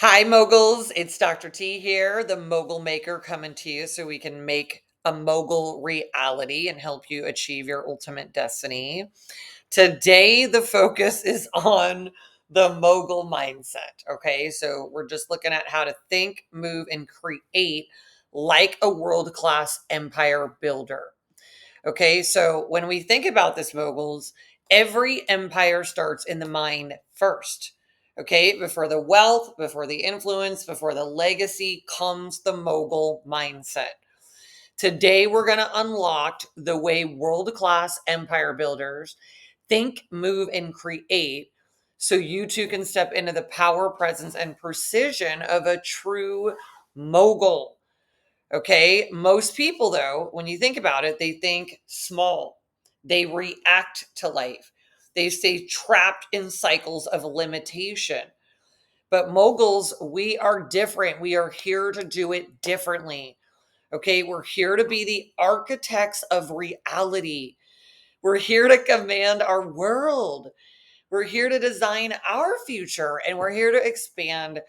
Hi, moguls. It's Dr. T here, the mogul maker, coming to you so we can make a mogul reality and help you achieve your ultimate destiny. Today, the focus is on the mogul mindset. Okay, so we're just looking at how to think, move, and create like a world class empire builder. Okay, so when we think about this, moguls, every empire starts in the mind first. Okay, before the wealth, before the influence, before the legacy comes the mogul mindset. Today, we're going to unlock the way world class empire builders think, move, and create so you too can step into the power, presence, and precision of a true mogul. Okay. Most people, though, when you think about it, they think small, they react to life, they stay trapped in cycles of limitation. But moguls, we are different. We are here to do it differently. Okay. We're here to be the architects of reality. We're here to command our world. We're here to design our future, and we're here to expand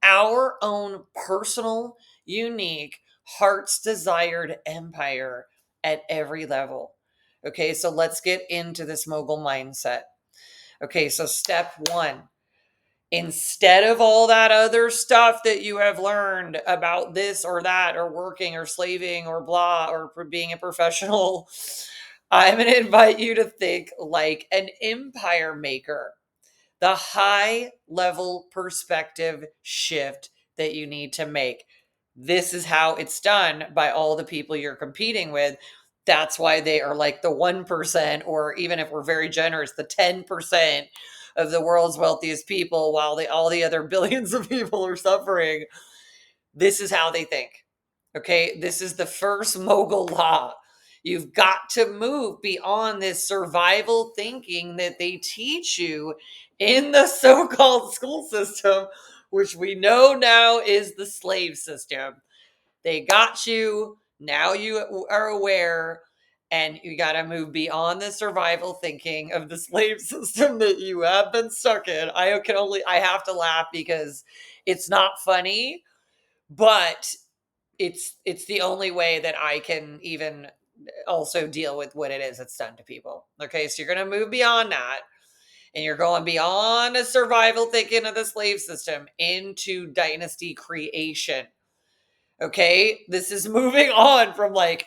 our own personal, unique, heart's desired empire at every level. Okay, so let's get into this mogul mindset. Okay, so step one, instead of all that other stuff that you have learned about this or that, or working or slaving or blah, or for being a professional, I'm going to invite you to think like an empire maker, the high level perspective shift that you need to make. This is how it's done by all the people you're competing with. That's why they are like the 1%, or even if we're very generous, the 10% of the world's wealthiest people, while all the other billions of people are suffering. This is how they think. Okay. This is the first mogul law. You've got to move beyond this survival thinking that they teach you in the so called school system, which we know now is the slave system. They got you. Now you are aware, and you got to move beyond the survival thinking of the slave system that you have been stuck in. I have to laugh because it's not funny, but it's the only way that I can even also deal with what it is that's done to people. Okay, so you're going to move beyond that, and you're going beyond a survival thinking of the slave system into dynasty creation. Okay, this is moving on from like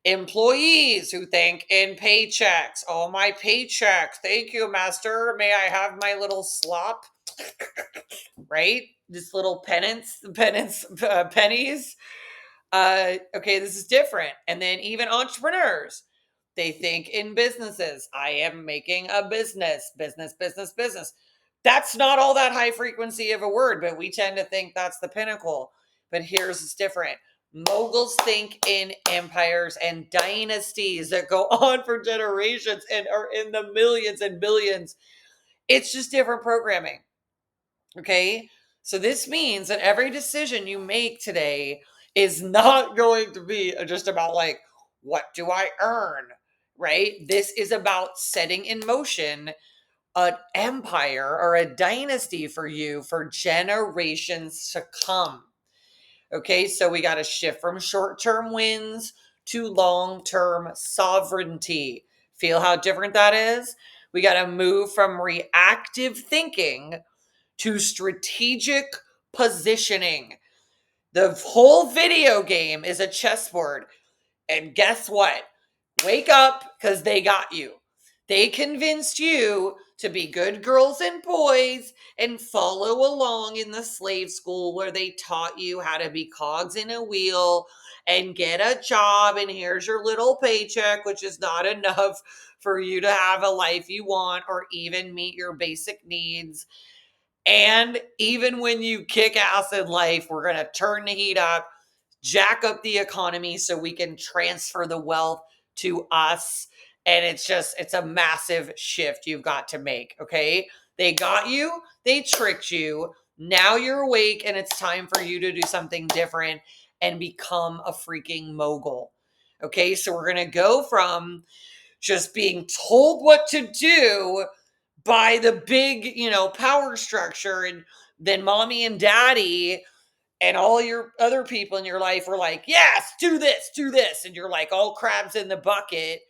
employees who think in paychecks. Oh, my paycheck. Thank you, master. May I have my little slop? Right? This little pennies. Okay, this is different. And then even entrepreneurs, they think in businesses. I am making a business. That's not all that high frequency of a word, but we tend to think that's the pinnacle. But here's it's different. Moguls think in empires and dynasties that go on for generations and are in the millions and billions. It's just different programming. Okay. So this means that every decision you make today is not going to be just about like, what do I earn? Right? This is about setting in motion an empire or a dynasty for you for generations to come. Okay. So we got to shift from short term wins to long term sovereignty. Feel how different that is? We got to move from reactive thinking to strategic positioning. The whole video game is a chessboard. And guess what? Wake up, because they got you. They convinced you to be good girls and boys and follow along in the slave school where they taught you how to be cogs in a wheel and get a job. And here's your little paycheck, which is not enough for you to have a life you want or even meet your basic needs. And even when you kick ass in life, we're going to turn the heat up, jack up the economy so we can transfer the wealth to us. And it's a massive shift you've got to make. Okay. They got you, they tricked you. Now you're awake, and it's time for you to do something different and become a freaking mogul. Okay. So we're going to go from just being told what to do by the big, power structure and then mommy and daddy and all your other people in your life are like, yes, do this, do this. And you're like all crabs in the bucket.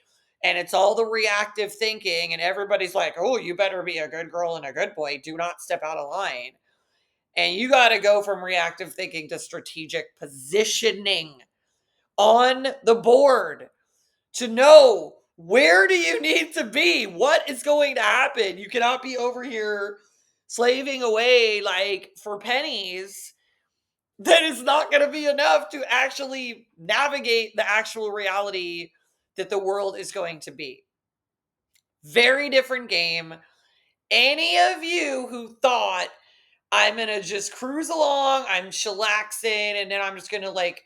And it's all the reactive thinking. And everybody's like, oh, you better be a good girl and a good boy. Do not step out of line. And you got to go from reactive thinking to strategic positioning on the board to know where do you need to be? What is going to happen? You cannot be over here slaving away like for pennies. That is not going to be enough to actually navigate the actual reality that the world is going to be. Very different game. Any of you who thought I'm going to just cruise along, I'm chillaxing, and then I'm just going to like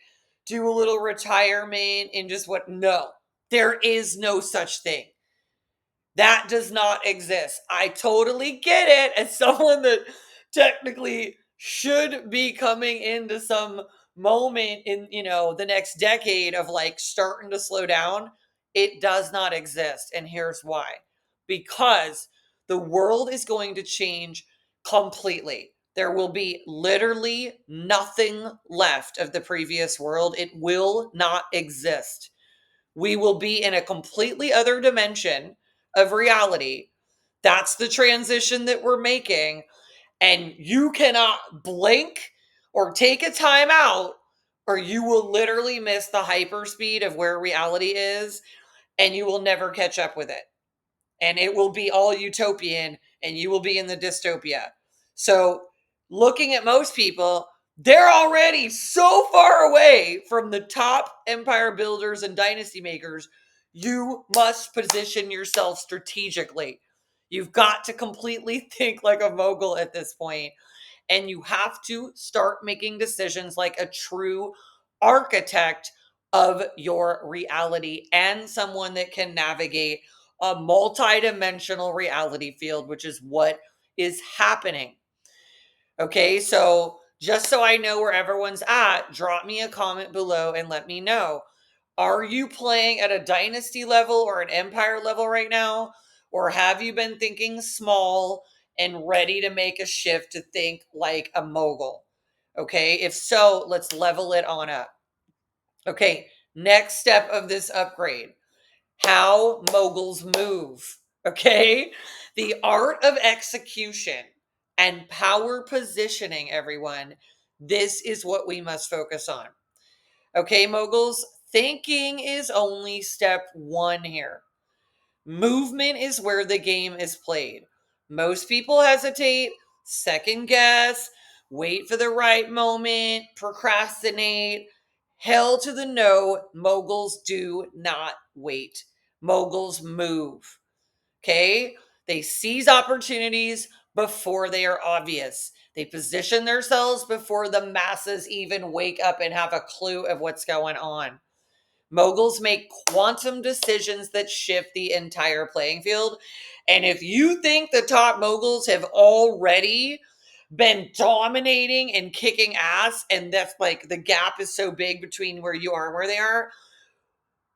do a little retirement and just what? No, there is no such thing. That does not exist. I totally get it as someone that technically should be coming into some moment in, the next decade of like starting to slow down. It does not exist. And here's why. Because the world is going to change completely. There will be literally nothing left of the previous world. It will not exist. We will be in a completely other dimension of reality. That's the transition that we're making. And you cannot blink or take a time out, or you will literally miss the hyperspeed of where reality is, and you will never catch up with it. And it will be all utopian, and you will be in the dystopia. So, looking at most people, they're already so far away from the top empire builders and dynasty makers. You must position yourself strategically. You've got to completely think like a mogul at this point, and you have to start making decisions like a true architect of your reality and someone that can navigate a multi-dimensional reality field, which is what is happening. Okay, so just so I know where everyone's at, drop me a comment below and let me know. Are you playing at a dynasty level or an empire level right now? Or have you been thinking small and ready to make a shift to think like a mogul? Okay, if so, let's level it on up. Okay, next step of this upgrade, how moguls move. Okay, the art of execution and power positioning, everyone. This is what we must focus on. Okay, moguls, thinking is only step one here. Movement is where the game is played. Most people hesitate, second guess, wait for the right moment, procrastinate. Hell to the no, moguls do not wait. Moguls move. Okay? They seize opportunities before they are obvious. They position themselves before the masses even wake up and have a clue of what's going on. Moguls make quantum decisions that shift the entire playing field. And if you think the top moguls have already been dominating and kicking ass, and that's like the gap is so big between where you are and where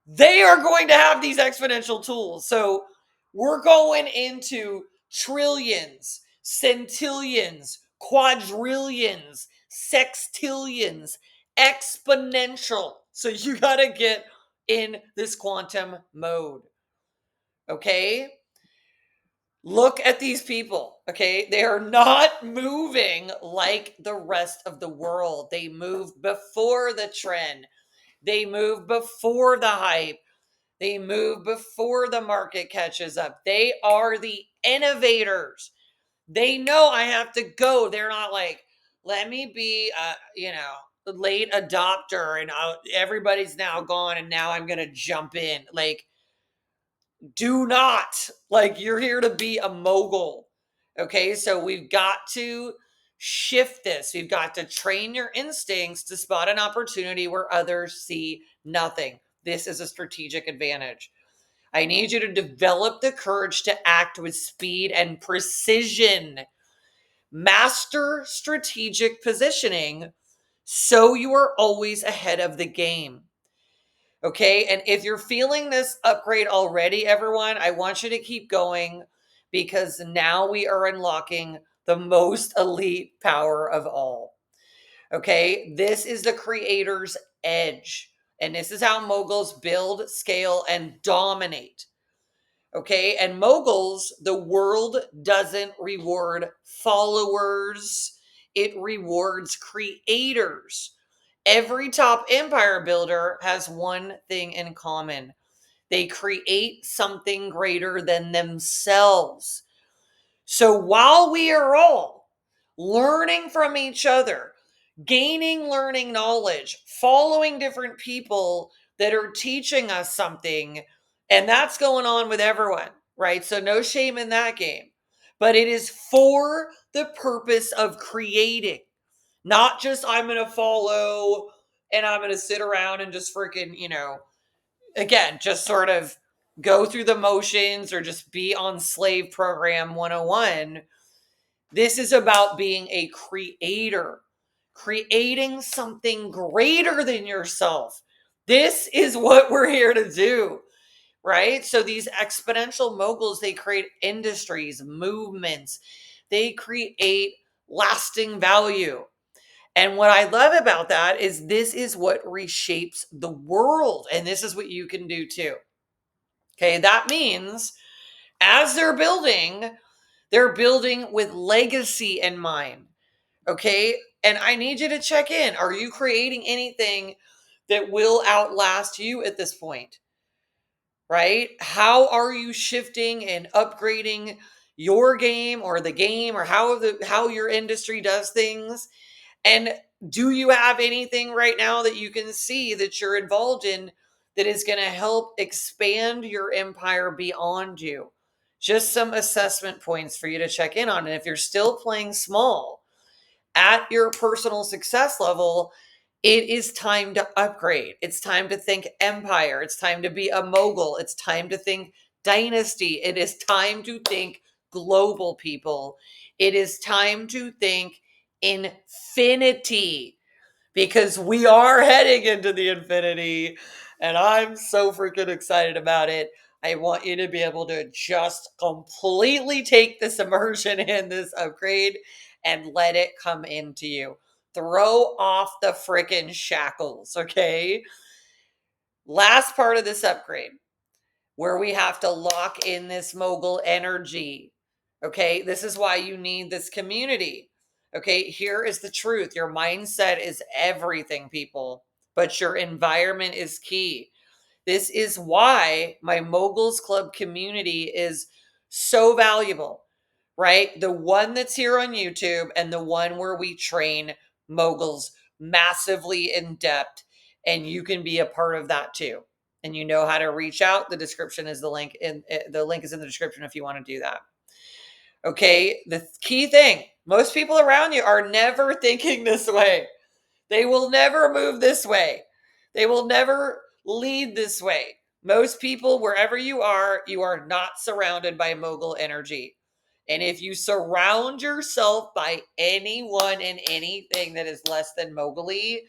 they are going to have these exponential tools. So we're going into trillions, centillions, quadrillions, sextillions, exponential. So you got to get in this quantum mode. Okay? Look at these people. Okay? They are not moving like the rest of the world. They move before the trend, they move before the hype. They move before the market catches up. They are the innovators. They know I have to go. They're not like, let me be a late adopter and everybody's now gone and now I'm going to jump in. Like, do not. Like, you're here to be a mogul. Okay? So we've got to shift this. We've got to train your instincts to spot an opportunity where others see nothing. This is a strategic advantage. I need you to develop the courage to act with speed and precision. Master strategic positioning so you are always ahead of the game. Okay. And if you're feeling this upgrade already, everyone, I want you to keep going because now we are unlocking the most elite power of all. Okay, this is the creator's edge. And this is how moguls build, scale, and dominate. Okay, and moguls, the world doesn't reward followers, it rewards creators. Every top empire builder has one thing in common: they create something greater than themselves. So while we are all learning from each other, gaining learning knowledge, following different people that are teaching us something, and that's going on with everyone, right? So no shame in that game. But it is for the purpose of creating, not just I'm going to follow and I'm going to sit around and just freaking, again, just sort of go through the motions or just be on slave program 101. This is about being a creator, creating something greater than yourself. This is what we're here to do, right? So these exponential moguls, they create industries, movements, they create lasting value. And what I love about that is this is what reshapes the world. And this is what you can do too. Okay, that means as they're building with legacy in mind. Okay, and I need you to check in. Are you creating anything that will outlast you at this point? Right? How are you shifting and upgrading your game or the game, or how your industry does things? And do you have anything right now that you can see that you're involved in that is going to help expand your empire beyond you? Just some assessment points for you to check in on. And if you're still playing small at your personal success level, it is time to upgrade. It's time to think empire. It's time to be a mogul. It's time to think dynasty. It is time to think global, people. It is time to think infinity, because we are heading into the infinity and I'm so freaking excited about it. I want you to be able to just completely take this immersion in this upgrade and let it come into you. Throw off the freaking shackles, okay? Last part of this upgrade, where we have to lock in this mogul energy. Okay, this is why you need this community. Okay, here is the truth: your mindset is everything, people, but your environment is key. This is why my Moguls Club community is so valuable, right? The one that's here on YouTube and the one where we train moguls massively in depth, and you can be a part of that too. And you know how to reach out. The description is the link, and the link is in the description if you want to do that. Okay, the key thing: most people around you are never thinking this way. They will never move this way. They will never lead this way. Most people, wherever you are not surrounded by mogul energy. And if you surround yourself by anyone and anything that is less than mogully,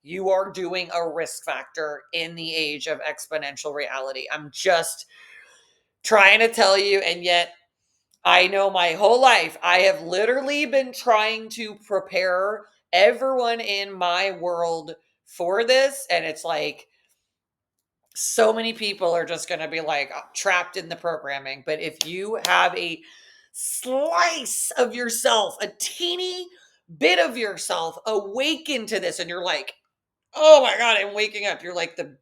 you are doing a risk factor in the age of exponential reality. I'm just trying to tell you, and yet I know my whole life I have literally been trying to prepare everyone in my world for this. And it's like so many people are just going to be like trapped in the programming. But if you have a slice of yourself, a teeny bit of yourself awaken to this, and you're like, oh my God, I'm waking up. You're like the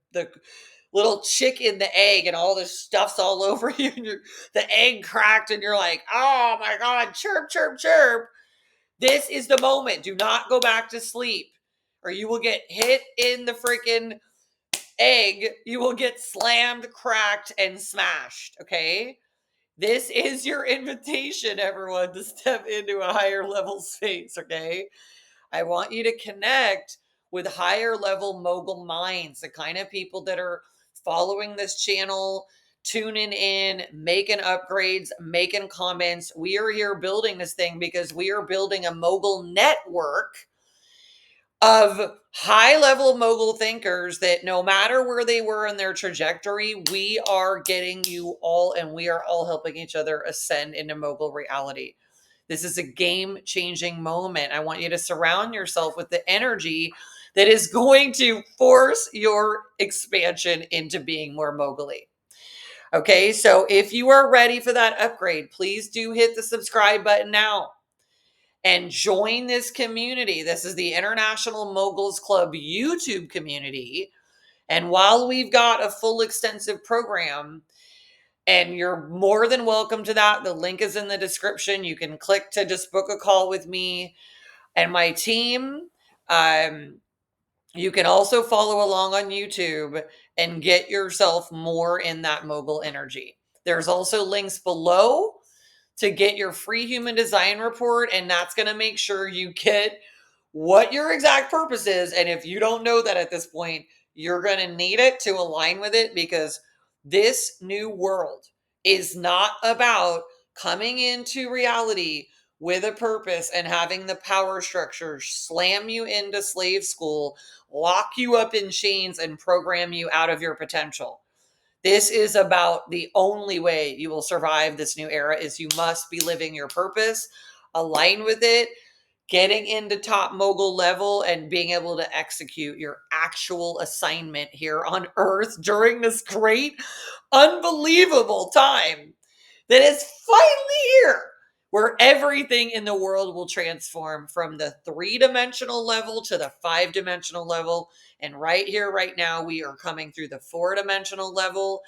little chick in the egg, and all this stuff's all over you, and the egg cracked, and you're like, oh my God, chirp, chirp, chirp. This is the moment. Do not go back to sleep, or you will get hit in the freaking egg. You will get slammed, cracked, and smashed. Okay. This is your invitation, everyone, to step into a higher level space. Okay. I want you to connect with higher level mogul minds, the kind of people that are following this channel, tuning in, making upgrades, making comments. We are here building this thing because we are building a mogul network of high level mogul thinkers that no matter where they were in their trajectory, we are getting you all, and we are all helping each other ascend into mogul reality. This is a game-changing moment. I want you to surround yourself with the energy that is going to force your expansion into being more mogully. Okay, so if you are ready for that upgrade, please do hit the subscribe button now and join this community. This is the International Moguls Club YouTube community. And while we've got a full extensive program, and you're more than welcome to that, the link is in the description. You can click to just book a call with me and my team. You can also follow along on YouTube and get yourself more in that mogul energy. There's also links below to get your free human design report, and that's going to make sure you get what your exact purpose is. And if you don't know that at this point, you're going to need it to align with it, because this new world is not about coming into reality with a purpose and having the power structure slam you into slave school, lock you up in chains, and program you out of your potential. This is about the only way you will survive this new era is you must be living your purpose, align with it, getting into top mogul level, and being able to execute your actual assignment here on Earth during this great, unbelievable time that is finally here, where everything in the world will transform from the 3-dimensional level to the 5-dimensional level. And right here, right now, we are coming through the 4-dimensional level,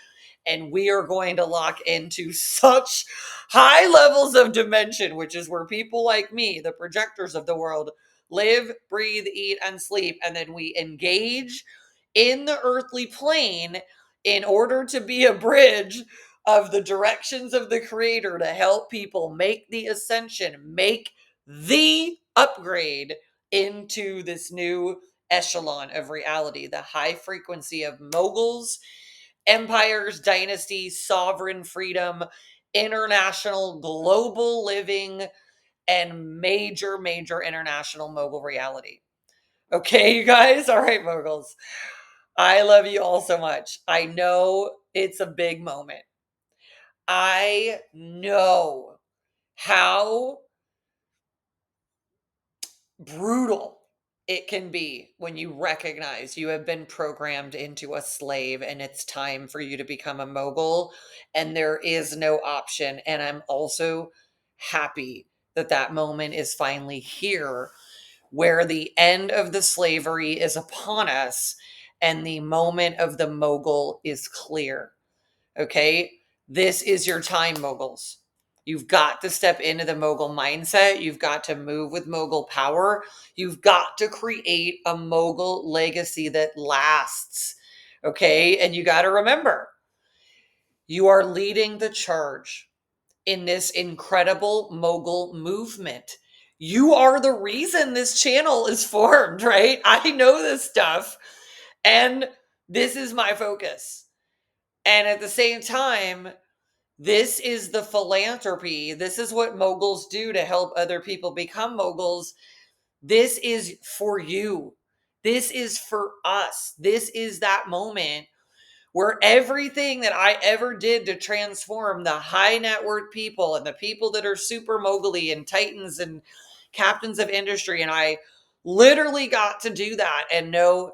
and we are going to lock into such high levels of dimension, which is where people like me, the projectors of the world, live, breathe, eat, and sleep. And then we engage in the earthly plane in order to be a bridge of the directions of the creator to help people make the ascension, make the upgrade into this new echelon of reality, the high frequency of moguls, empires, dynasties, sovereign freedom, international global living, and major international mogul reality. Okay, you guys? All right, moguls. I love you all so much. I know it's a big moment. I know how brutal it can be when you recognize you have been programmed into a slave and it's time for you to become a mogul, and there is no option. And I'm also happy that that moment is finally here, where the end of the slavery is upon us and the moment of the mogul is clear. Okay. This is your time, moguls. You've got to step into the mogul mindset. You've got to move with mogul power. You've got to create a mogul legacy that lasts. Okay. And you got to remember, you are leading the charge in this incredible mogul movement. You are the reason this channel is formed, right? I know this stuff, and this is my focus. And at the same time, this is the philanthropy. This is what moguls do to help other people become moguls. This is for you. This is for us. This is that moment where everything that I ever did to transform the high net worth people and the people that are super mogully and titans and captains of industry, and I literally got to do that and know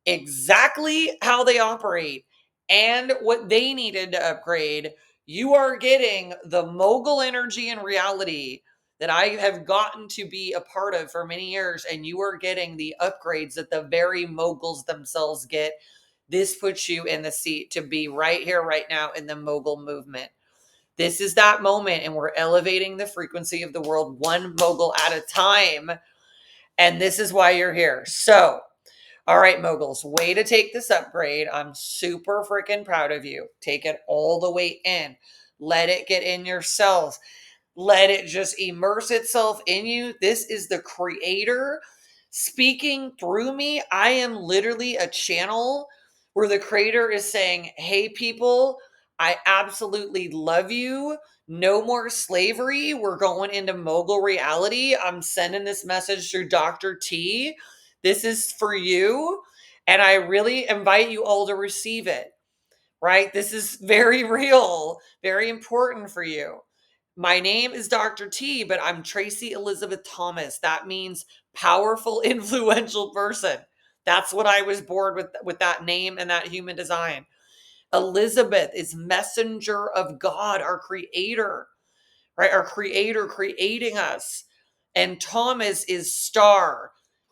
exactly how they operate and what they needed to upgrade. You are getting the mogul energy and reality that I have gotten to be a part of for many years, and you are getting the upgrades that the very moguls themselves get. This puts you in the seat to be right here, right now in the mogul movement. This is that moment, and we're elevating the frequency of the world one mogul at a time. And this is why you're here. So, all right, moguls, way to take this upgrade. I'm super freaking proud of you. Take it all the way in. Let it get in your cells. Let it just immerse itself in you. This is the creator speaking through me. I am literally a channel where the creator is saying, hey, people, I absolutely love you. No more slavery. We're going into mogul reality. I'm sending this message through Dr. T. This is for you. And I really invite you all to receive it, right? This is very real, very important for you. My name is Dr. T, but I'm Tracy Elizabeth Thomas. That means powerful, influential person. That's what I was born with that name and that human design. Elizabeth is messenger of God, our creator, right? Our creator creating us. And Thomas is star,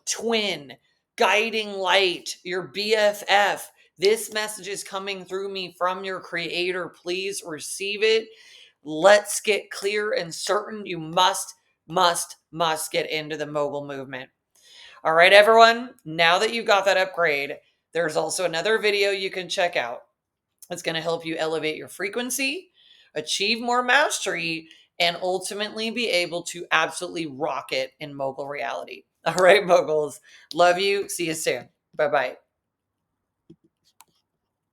twin, guiding light, your BFF. This message is coming through me from your creator. Please receive it. Let's get clear and certain. You must get into the mogul movement. All right, everyone. Now that you got that upgrade, there's also another video you can check out. It's going to help you elevate your frequency, achieve more mastery, and ultimately be able to absolutely rock it in mogul reality. All right, moguls. Love you. See you soon. Bye bye.